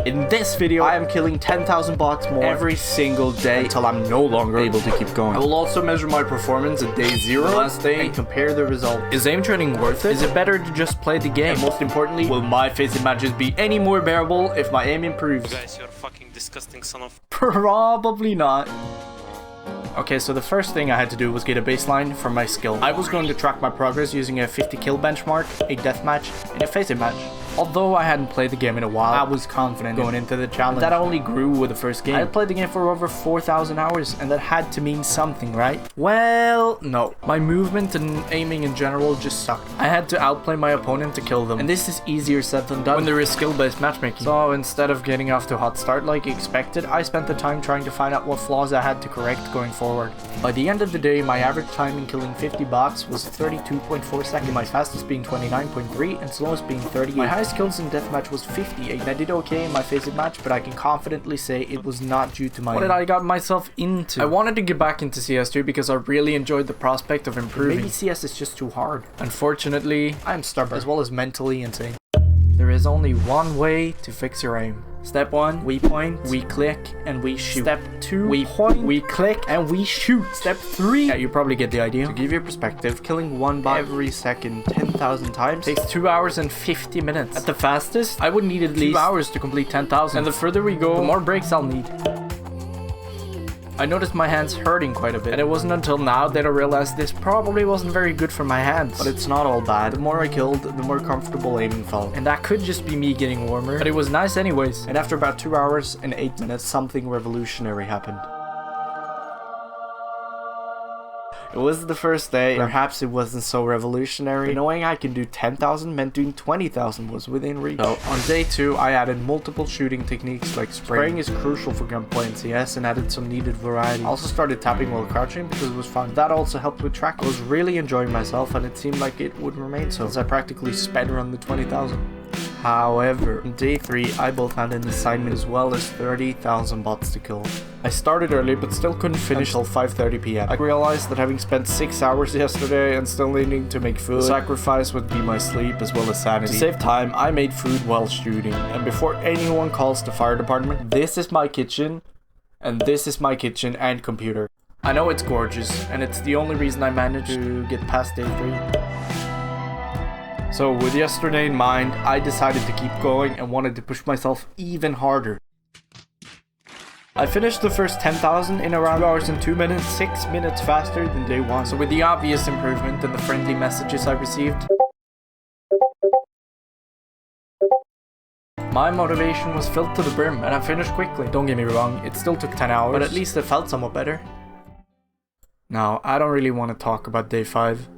In this video, I am killing 10,000 bots more every single day until I'm no longer able to keep going. I will also measure my performance at day 0, last day, and compare the result. Is aim training worth it? Is it better to just play the game? And most importantly, will my facing matches be any more bearable if my aim improves? Guys, you're a fucking disgusting son of... Probably not. Okay, so the first thing I had to do was get a baseline for my skill. I was going to track my progress using a 50 kill benchmark, a deathmatch, and a facing match. Although I hadn't played the game in a while, I was confident going into the challenge. That only grew with the first game. I had played the game for over 4,000 hours, and that had to mean something, right? Well, no. My movement and aiming in general just sucked. I had to outplay my opponent to kill them, and this is easier said than done when there is skill-based matchmaking. So instead of getting off to a hot start like expected, I spent the time trying to find out what flaws I had to correct going forward. By the end of the day, my average time in killing 50 bots was 32.4 seconds, my fastest being 29.3 and slowest being 38. My highest kills in deathmatch was 58. I did okay in my facing match, but I can confidently say it was not due to my what did I got myself into? I wanted to get back into CS2 because I really enjoyed the prospect of improving. Maybe CS is just too hard. Unfortunately, I am stubborn as well as mentally insane. There is only one way to fix your aim. Step 1, we point, we click, and we shoot. Step 2, we point, we click, and we shoot. Step 3, yeah, you probably get the idea. To give you a perspective, killing one bot every second 10,000 times takes 2 hours and 50 minutes. At the fastest, I would need at least 2 hours to complete 10,000. And the further we go, the more breaks I'll need. I noticed my hands hurting quite a bit, and it wasn't until now that I realized this probably wasn't very good for my hands. But it's not all bad. The more I killed, the more comfortable aiming felt. And that could just be me getting warmer, but it was nice anyways. And after about 2 hours and 8 minutes, something revolutionary happened. It was the first day, perhaps it wasn't so revolutionary, but knowing I can do 10,000 meant doing 20,000 was within reach. So on day 2, I added multiple shooting techniques like spraying is crucial for gunplay in CS and added some needed variety. I also started tapping while crouching because it was fun. That also helped with tracking. I was really enjoying myself and it seemed like it would remain so, as I practically sped around the 20,000. However, on day 3, I both had an assignment as well as 30,000 bots to kill. I started early but still couldn't finish till 5:30 PM. I realized that having spent 6 hours yesterday and still needing to make food, the sacrifice would be my sleep as well as sanity. To save time, I made food while shooting. And before anyone calls the fire department, this is my kitchen, and this is my kitchen and computer. I know it's gorgeous, and it's the only reason I managed to get past day 3. So with yesterday in mind, I decided to keep going and wanted to push myself even harder. I finished the first 10,000 in around 2 hours and 2 minutes, 6 minutes faster than day 1. So with the obvious improvement and the friendly messages I received, my motivation was filled to the brim and I finished quickly. Don't get me wrong, it still took 10 hours, but at least it felt somewhat better. Now, I don't really want to talk about day 5.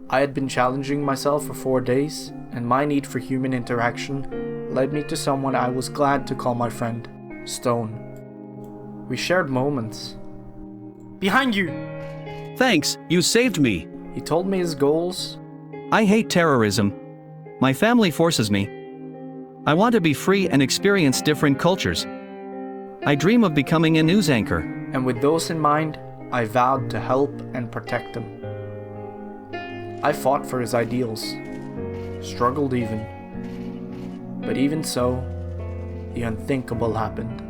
I had been challenging myself for 4 days, and my need for human interaction led me to someone I was glad to call my friend, Stone. We shared moments. Behind you! Thanks, you saved me. He told me his goals. I hate terrorism. My family forces me. I want to be free and experience different cultures. I dream of becoming a news anchor. And with those in mind, I vowed to help and protect him. I fought for his ideals, struggled even. But even so, the unthinkable happened.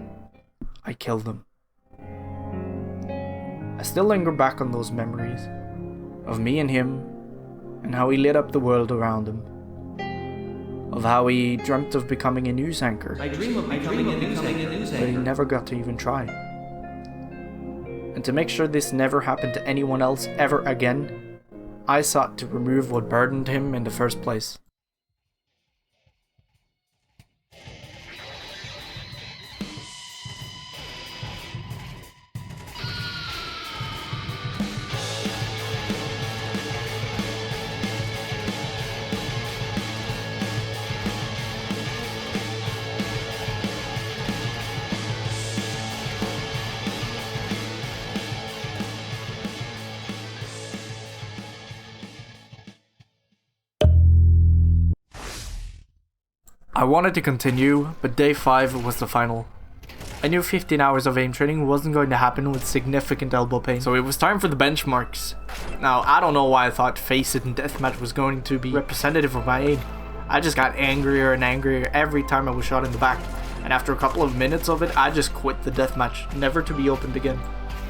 I killed him. I still linger back on those memories of me and him, and how he lit up the world around him. Of how he dreamt of becoming a news anchor. I dream of becoming a news anchor. But he never got to even try. And to make sure this never happened to anyone else ever again, I sought to remove what burdened him in the first place. I wanted to continue, but day 5 was the final. I knew 15 hours of aim training wasn't going to happen with significant elbow pain, so it was time for the benchmarks. Now, I don't know why I thought Face It and Deathmatch was going to be representative of my aim. I just got angrier and angrier every time I was shot in the back, and after a couple of minutes of it, I just quit the deathmatch, never to be opened again.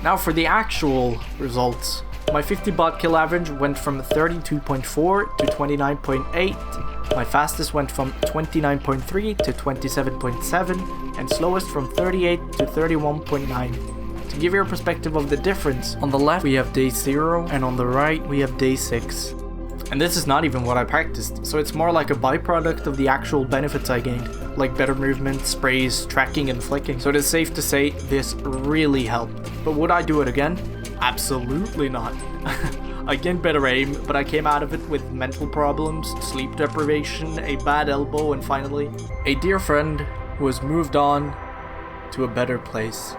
Now for the actual results. My 50 bot kill average went from 32.4 to 29.8. My fastest went from 29.3 to 27.7, and slowest from 38 to 31.9. To give you a perspective of the difference, on the left we have day 0 and on the right we have day 6. And this is not even what I practiced, so it's more like a byproduct of the actual benefits I gained, like better movement, sprays, tracking and flicking. So it is safe to say this really helped. But would I do it again? Absolutely not. I gained better aim, but I came out of it with mental problems, sleep deprivation, a bad elbow, and finally, a dear friend who has moved on to a better place.